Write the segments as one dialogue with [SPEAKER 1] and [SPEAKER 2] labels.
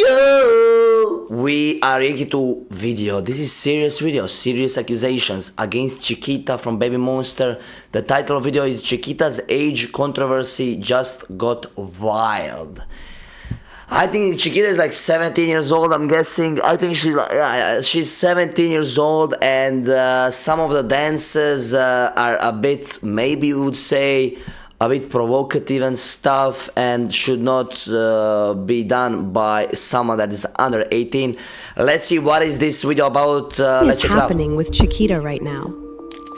[SPEAKER 1] Yo! We are reacting to video. This is serious video, serious accusations against Chiquita from Baby Monster. The title of video is Chiquita's age controversy just got wild. I think Chiquita is like 17 years old, I'm guessing. I think she's 17 years old, and some of the dances are a bit, maybe you would say, a bit provocative and stuff, and should not be done by someone that is under 18. Let's see what is this video about.
[SPEAKER 2] Let's check it out. What's happening with Chiquita right now?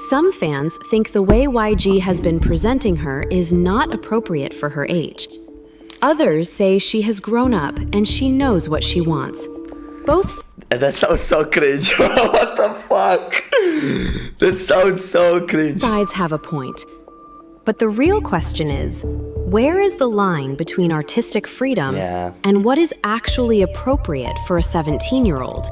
[SPEAKER 2] Some fans think the way YG has been presenting her is not appropriate for her age. Others say she has grown up and she knows what she wants.
[SPEAKER 1] That sounds so cringe. What the fuck? That sounds so cringe.
[SPEAKER 2] Sides have a point. But the real question is, where is the line between artistic freedom and what is actually appropriate for a 17-year-old?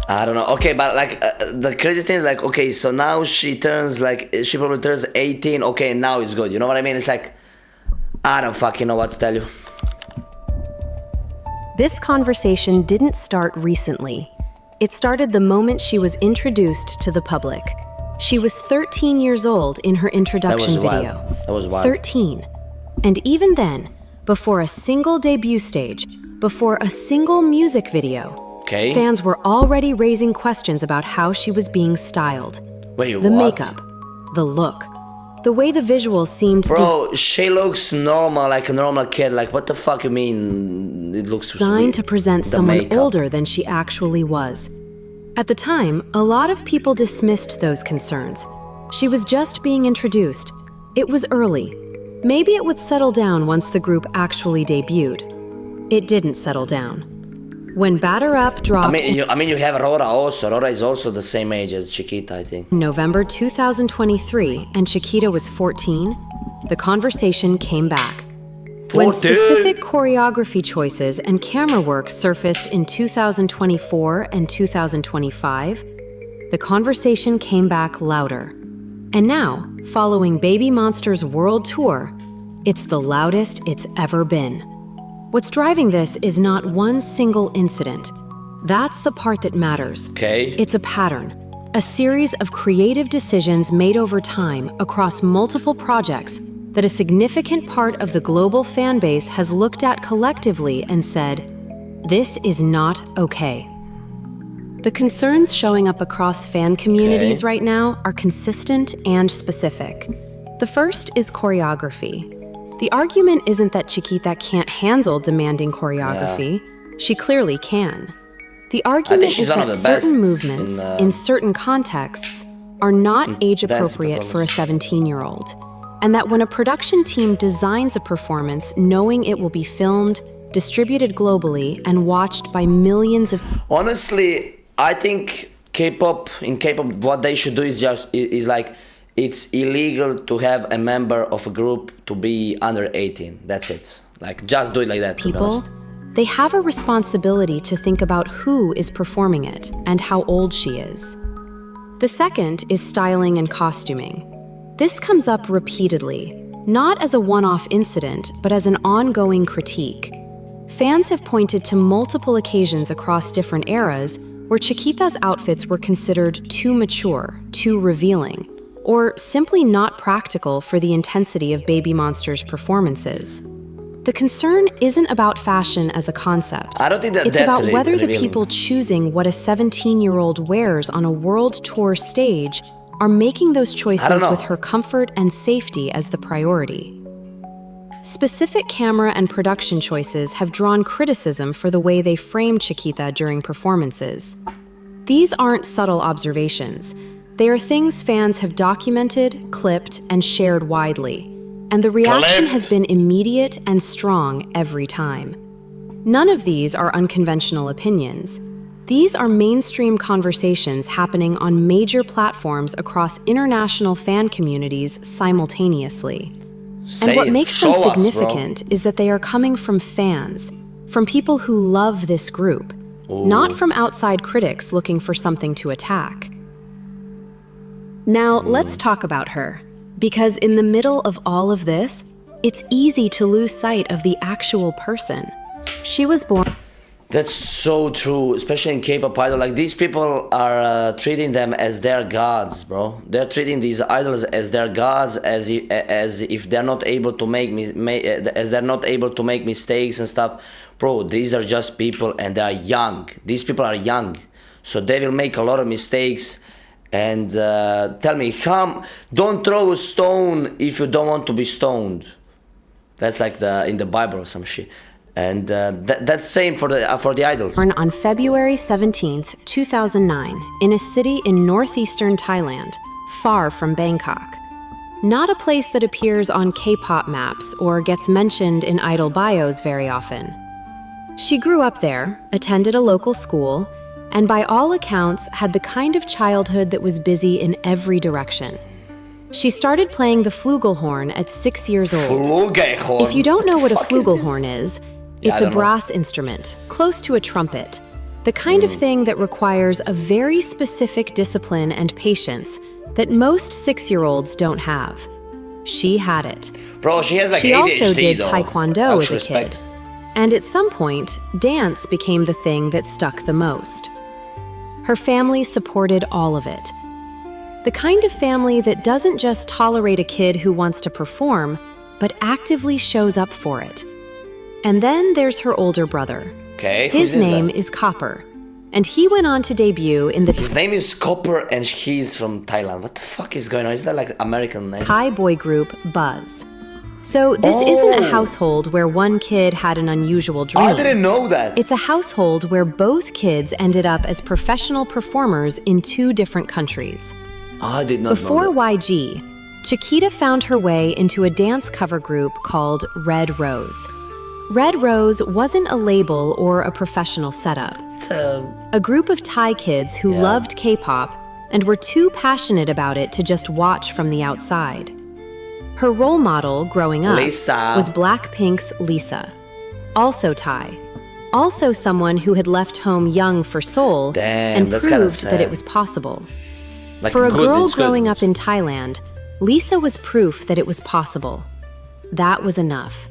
[SPEAKER 1] I don't know. Okay, but like the crazy thing is like, okay, so now she probably turns 18. Okay, now it's good. You know what I mean? It's like, I don't fucking know what to tell you.
[SPEAKER 2] This conversation didn't start recently. It started the moment she was introduced to the public. She was 13 years old in her introduction video.
[SPEAKER 1] That was wild.
[SPEAKER 2] 13. And even then, before a single debut stage, before a single music video, fans were already raising questions about how she was being styled.
[SPEAKER 1] Wait,
[SPEAKER 2] the makeup, the look, the way the visuals seemed
[SPEAKER 1] she looks normal, like a normal kid. Like, what the fuck you mean? It looks
[SPEAKER 2] designed to present someone older than she actually was. At the time, a lot of people dismissed those concerns. She was just being introduced. It was early. Maybe it would settle down once the group actually debuted. It didn't settle down. When Batter Up dropped...
[SPEAKER 1] I mean, you have Rora also. Rora is also the same age as Chiquita, I think.
[SPEAKER 2] In November 2023, and Chiquita was 14, the conversation came back. 14? When specific choreography choices and camera work surfaced in 2024 and 2025, the conversation came back louder. And now, following Baby Monster's world tour, it's the loudest it's ever been. What's driving this is not one single incident. That's the part that matters. It's a pattern, a series of creative decisions made over time across multiple projects that a significant part of the global fan base has looked at collectively and said, this is not okay. The concerns showing up across fan communities right now are consistent and specific. The first is choreography. The argument isn't that Chiquita can't handle demanding choreography. She clearly can. The argument is that certain movements, in certain contexts, are not age-appropriate for a 17-year-old. And that when a production team designs a performance knowing it will be filmed, distributed globally, and watched by millions of...
[SPEAKER 1] Honestly, I think Kpop, what they should do is like, it's illegal to have a member of a group to be under 18. That's it. Like, just do it like that.
[SPEAKER 2] People, they have a responsibility to think about who is performing it and how old she is. The second is styling and costuming. This comes up repeatedly, not as a one-off incident, but as an ongoing critique. Fans have pointed to multiple occasions across different eras where Chiquita's outfits were considered too mature, too revealing, or simply not practical for the intensity of Baby Monster's performances. The concern isn't about fashion as a concept.
[SPEAKER 1] I don't think
[SPEAKER 2] it's about whether the people choosing what a 17-year-old wears on a world tour stage are making those choices with her comfort and safety as the priority. Specific camera and production choices have drawn criticism for the way they framed Chiquita during performances. These aren't subtle observations. They are things fans have documented, clipped, and shared widely. And the reaction has been immediate and strong every time. None of these are unconventional opinions. These are mainstream conversations happening on major platforms across international fan communities simultaneously. And what makes them significant is that they are coming from fans, from people who love this group, not from outside critics looking for something to attack. Now, let's talk about her, because in the middle of all of this, it's easy to lose sight of the actual person. She was born...
[SPEAKER 1] That's so true, especially in K-pop idol. Like these people are treating them as their gods, bro. They're treating these idols as their gods, as if they're not able to as they're not able to make mistakes and stuff. Bro, these are just people, and they are young. These people are young, so they will make a lot of mistakes. And tell me, don't throw a stone if you don't want to be stoned. That's like in the Bible or some shit. And that's same for the idols.
[SPEAKER 2] Born on February 17th, 2009, in a city in northeastern Thailand, far from Bangkok. Not a place that appears on K-pop maps or gets mentioned in idol bios very often. She grew up there, attended a local school, and by all accounts had the kind of childhood that was busy in every direction. She started playing the flugelhorn at 6 years old.
[SPEAKER 1] Flugelhorn?
[SPEAKER 2] If you don't know what a
[SPEAKER 1] Fuck
[SPEAKER 2] flugelhorn is, it's a brass instrument, close to a trumpet. The kind of thing that requires a very specific discipline and patience that most 6-year-olds don't have. She had it.
[SPEAKER 1] Bro, she has like
[SPEAKER 2] She
[SPEAKER 1] ADHD,
[SPEAKER 2] also did
[SPEAKER 1] though.
[SPEAKER 2] taekwondo as a
[SPEAKER 1] Respect.
[SPEAKER 2] kid. And at some point, dance became the thing that stuck the most. Her family supported all of it. The kind of family that doesn't just tolerate a kid who wants to perform, but actively shows up for it. And then there's her older brother.
[SPEAKER 1] Okay,
[SPEAKER 2] His name is Copper, and he went on to debut in the
[SPEAKER 1] His name is Copper, and he's from Thailand. What the fuck is going on? Is that like American name?
[SPEAKER 2] Thai boy group Buzz. So this isn't a household where one kid had an unusual dream.
[SPEAKER 1] I didn't know that.
[SPEAKER 2] It's a household where both kids ended up as professional performers in 2 different countries.
[SPEAKER 1] I did not
[SPEAKER 2] Before
[SPEAKER 1] know that.
[SPEAKER 2] YG, CHIQUITA found her way into a dance cover group called Red Rose. Red Rose wasn't a label or a professional setup.
[SPEAKER 1] It's
[SPEAKER 2] A group of Thai kids who loved K-pop and were too passionate about it to just watch from the outside. Her role model growing up
[SPEAKER 1] Lisa.
[SPEAKER 2] was Blackpink's Lisa, also Thai, also someone who had left home young for Seoul
[SPEAKER 1] Damn,
[SPEAKER 2] and
[SPEAKER 1] that's kinda
[SPEAKER 2] proved that it
[SPEAKER 1] sad.
[SPEAKER 2] was possible.
[SPEAKER 1] like
[SPEAKER 2] For a
[SPEAKER 1] good,
[SPEAKER 2] girl
[SPEAKER 1] it's good.
[SPEAKER 2] growing up in Thailand, Lisa was proof that it was possible. That was enough.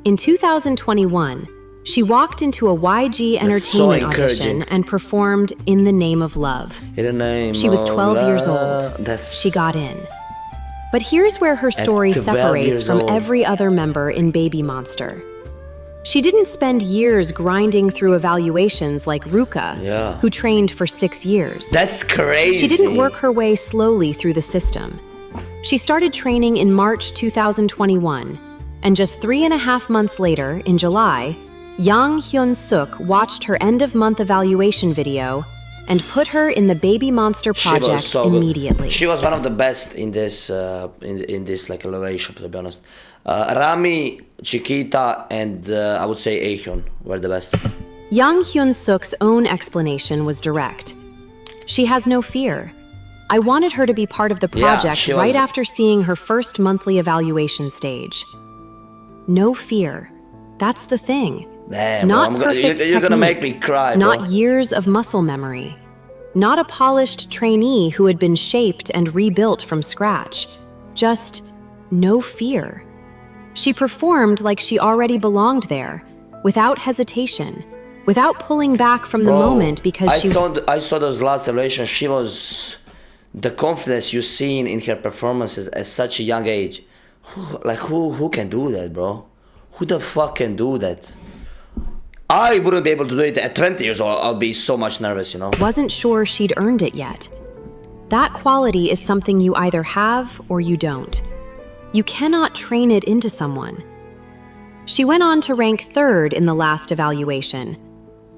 [SPEAKER 2] In 2021, she walked into a YG
[SPEAKER 1] so
[SPEAKER 2] Entertainment
[SPEAKER 1] encouraging.
[SPEAKER 2] audition and performed In the Name of Love.
[SPEAKER 1] In the name
[SPEAKER 2] She was
[SPEAKER 1] of
[SPEAKER 2] 12 years
[SPEAKER 1] love.
[SPEAKER 2] old.
[SPEAKER 1] That's
[SPEAKER 2] She got in. But here's where her story
[SPEAKER 1] 12
[SPEAKER 2] separates
[SPEAKER 1] years
[SPEAKER 2] from
[SPEAKER 1] old.
[SPEAKER 2] every other member in Baby Monster. She didn't spend years grinding through evaluations like Ruka,
[SPEAKER 1] Yeah.
[SPEAKER 2] who trained for 6 years.
[SPEAKER 1] That's crazy.
[SPEAKER 2] She didn't work her way slowly through the system. She started training in March 2021, and just 3.5 months later, in July, Yang Hyun-suk watched her end-of-month evaluation video and put her in the Baby Monster
[SPEAKER 1] She was
[SPEAKER 2] project
[SPEAKER 1] so good.
[SPEAKER 2] immediately.
[SPEAKER 1] She was one of the best in this in this like elevation, to be honest. Rami, Chiquita, and I would say Aehyun were the best.
[SPEAKER 2] Yang Hyun-suk's own explanation was direct. She has no fear. I wanted her to be part of the project
[SPEAKER 1] she
[SPEAKER 2] right
[SPEAKER 1] was-
[SPEAKER 2] after seeing her first monthly evaluation stage. No fear. That's the thing.
[SPEAKER 1] Damn,
[SPEAKER 2] Not
[SPEAKER 1] bro,
[SPEAKER 2] perfect
[SPEAKER 1] you're gonna make me
[SPEAKER 2] technique,
[SPEAKER 1] cry,
[SPEAKER 2] not
[SPEAKER 1] bro.
[SPEAKER 2] years of muscle memory. Not a polished trainee who had been shaped and rebuilt from scratch. Just no fear. She performed like she already belonged there, without hesitation, without pulling back from the
[SPEAKER 1] Bro,
[SPEAKER 2] moment because
[SPEAKER 1] I saw those last evaluations. She was the confidence you seen in her performances at such a young age. Who can do that, bro? Who the fuck can do that? I wouldn't be able to do it at 20 years old. I'll be so much nervous, you know.
[SPEAKER 2] wasn't sure she'd earned it yet. That quality is something you either have or you don't. You cannot train it into someone. She went on to rank 3rd in the last evaluation,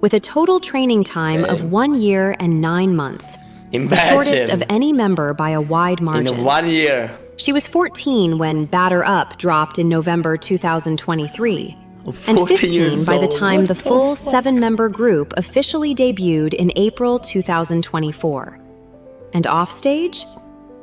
[SPEAKER 2] with a total training time of 1 year and 9 months, the shortest of any member by a wide margin.
[SPEAKER 1] In 1 year.
[SPEAKER 2] She was 14 when Batter Up dropped in November 2023, and
[SPEAKER 1] 14
[SPEAKER 2] 15
[SPEAKER 1] years
[SPEAKER 2] by the
[SPEAKER 1] old.
[SPEAKER 2] time
[SPEAKER 1] What
[SPEAKER 2] the
[SPEAKER 1] the
[SPEAKER 2] full
[SPEAKER 1] fuck?
[SPEAKER 2] 7-member group officially debuted in April 2024. And offstage?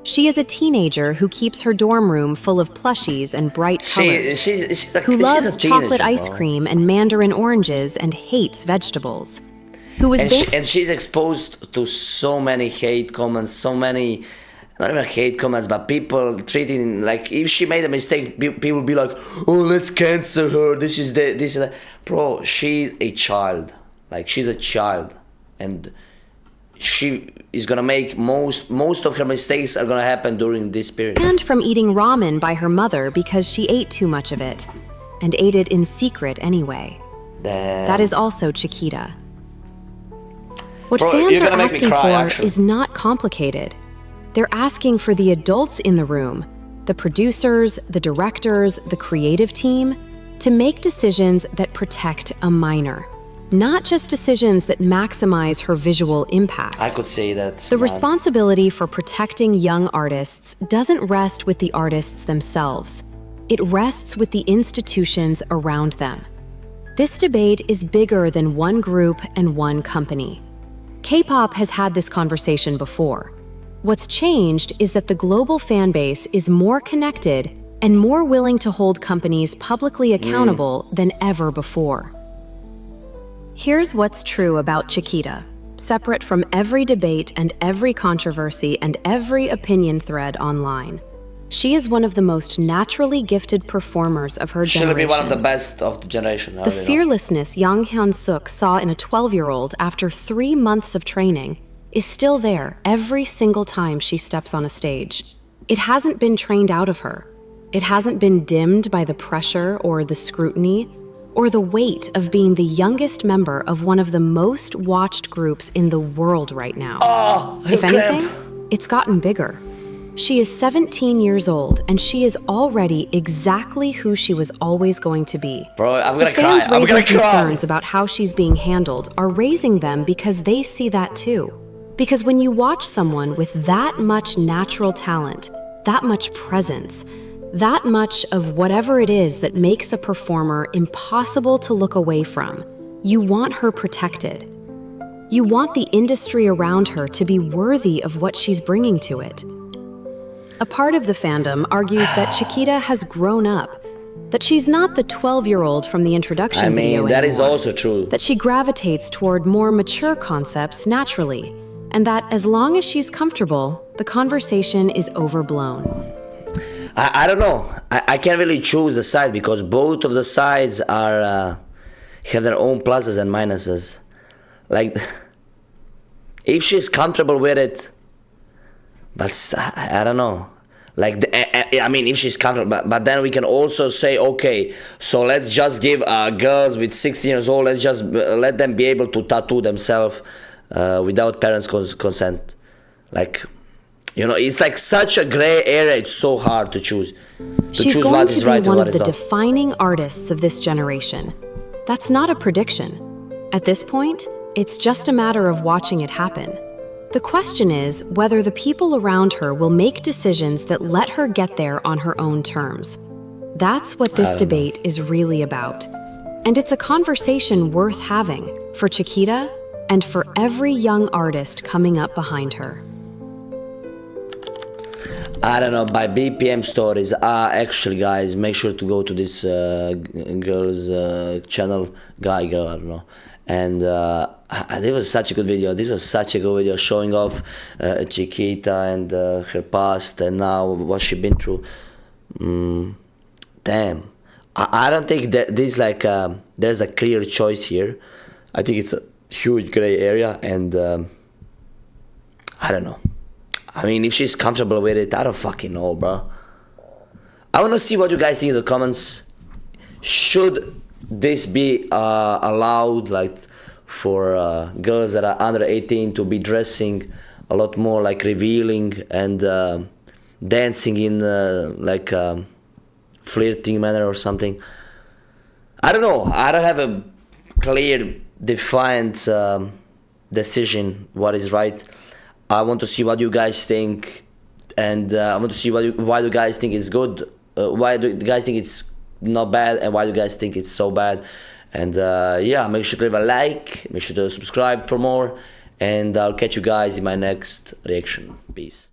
[SPEAKER 2] She is a teenager who keeps her dorm room full of plushies and bright colors,
[SPEAKER 1] She's a,
[SPEAKER 2] who
[SPEAKER 1] she's
[SPEAKER 2] loves
[SPEAKER 1] a teenager,
[SPEAKER 2] chocolate ice
[SPEAKER 1] bro.
[SPEAKER 2] cream and mandarin oranges and hates vegetables, who was
[SPEAKER 1] And she's exposed to so many hate comments, so many, not even hate comments, but people treating like if she made a mistake, people will be like, "Oh, let's cancel her. This is that." Bro, she's a child. Like, she's a child, and she is gonna make most of her mistakes are gonna happen during this period.
[SPEAKER 2] And from eating ramen by her mother because she ate too much of it, and ate it in secret anyway.
[SPEAKER 1] Damn.
[SPEAKER 2] That is also Chiquita. What
[SPEAKER 1] Bro,
[SPEAKER 2] fans
[SPEAKER 1] you're
[SPEAKER 2] are
[SPEAKER 1] gonna make me
[SPEAKER 2] asking
[SPEAKER 1] cry,
[SPEAKER 2] for
[SPEAKER 1] actually.
[SPEAKER 2] is not complicated. They're asking for the adults in the room, the producers, the directors, the creative team, to make decisions that protect a minor, not just decisions that maximize her visual impact.
[SPEAKER 1] I could say that.
[SPEAKER 2] The responsibility for protecting young artists doesn't rest with the artists themselves. It rests with the institutions around them. This debate is bigger than one group and one company. K-pop has had this conversation before. What's changed is that the global fan base is more connected and more willing to hold companies publicly accountable than ever before. Here's what's true about Chiquita, separate from every debate and every controversy and every opinion thread online. She is one of the most naturally gifted performers of her
[SPEAKER 1] She'll
[SPEAKER 2] generation.
[SPEAKER 1] be one of the best of the generation.
[SPEAKER 2] The fearlessness Yang Hyun-suk saw in a 12-year-old after 3 months of training is still there every single time she steps on a stage. It hasn't been trained out of her. It hasn't been dimmed by the pressure or the scrutiny or the weight of being the youngest member of one of the most watched groups in the world right now.
[SPEAKER 1] Oh,
[SPEAKER 2] if anything, it's gotten bigger. She is 17 years old, and she is already exactly who she was always going to be.
[SPEAKER 1] Bro, I'm gonna
[SPEAKER 2] the fans
[SPEAKER 1] cry. I'm
[SPEAKER 2] raising
[SPEAKER 1] gonna cry.
[SPEAKER 2] concerns about how she's being handled are raising them because they see that too. Because when you watch someone with that much natural talent, that much presence, that much of whatever it is that makes a performer impossible to look away from, you want her protected. You want the industry around her to be worthy of what she's bringing to it. A part of the fandom argues that Chiquita has grown up, that she's not the 12-year-old from the introduction video anymore.
[SPEAKER 1] That is also true.
[SPEAKER 2] That she gravitates toward more mature concepts naturally, and that as long as she's comfortable, the conversation is overblown.
[SPEAKER 1] I don't know. I can't really choose the side because both of the sides are have their own pluses and minuses. Like, if she's comfortable with it, but I don't know. Like, I mean, if she's comfortable, but then we can also say, okay, so let's just give girls with 16 years old, let's just let them be able to tattoo themselves without parents' consent. Like, you know, it's like such a gray area. It's so hard to choose.
[SPEAKER 2] She's
[SPEAKER 1] choose
[SPEAKER 2] going
[SPEAKER 1] what
[SPEAKER 2] to
[SPEAKER 1] is
[SPEAKER 2] be
[SPEAKER 1] right and
[SPEAKER 2] one
[SPEAKER 1] what
[SPEAKER 2] of
[SPEAKER 1] is
[SPEAKER 2] the
[SPEAKER 1] not.
[SPEAKER 2] defining artists of this generation. That's not a prediction. At this point, it's just a matter of watching it happen. The question is whether the people around her will make decisions that let her get there on her own terms. That's what this debate is really about. And it's a conversation worth having for Chiquita and for every young artist coming up behind her.
[SPEAKER 1] I don't know, by BPM stories. Actually, guys, make sure to go to this girl's channel, girl, I don't know. And this was such a good video. This was such a good video showing off Chiquita and her past and now what she's been through. Damn. I don't think that this there's a clear choice here. I think it's a huge gray area, and I don't know. I mean, if she's comfortable with it, I don't fucking know, bro. I want to see what you guys think in the comments. Should this be allowed, like, for girls that are under 18 to be dressing a lot more, like, revealing and dancing in like flirting manner or something? I don't know. I don't have a clear, defined decision what is right. I want to see what you guys think, and I want to see why you guys think it's good, why do you guys think it's not bad, and why you guys think it's so bad. And yeah, make sure to leave a like, make sure to subscribe for more, and I'll catch you guys in my next reaction. Peace.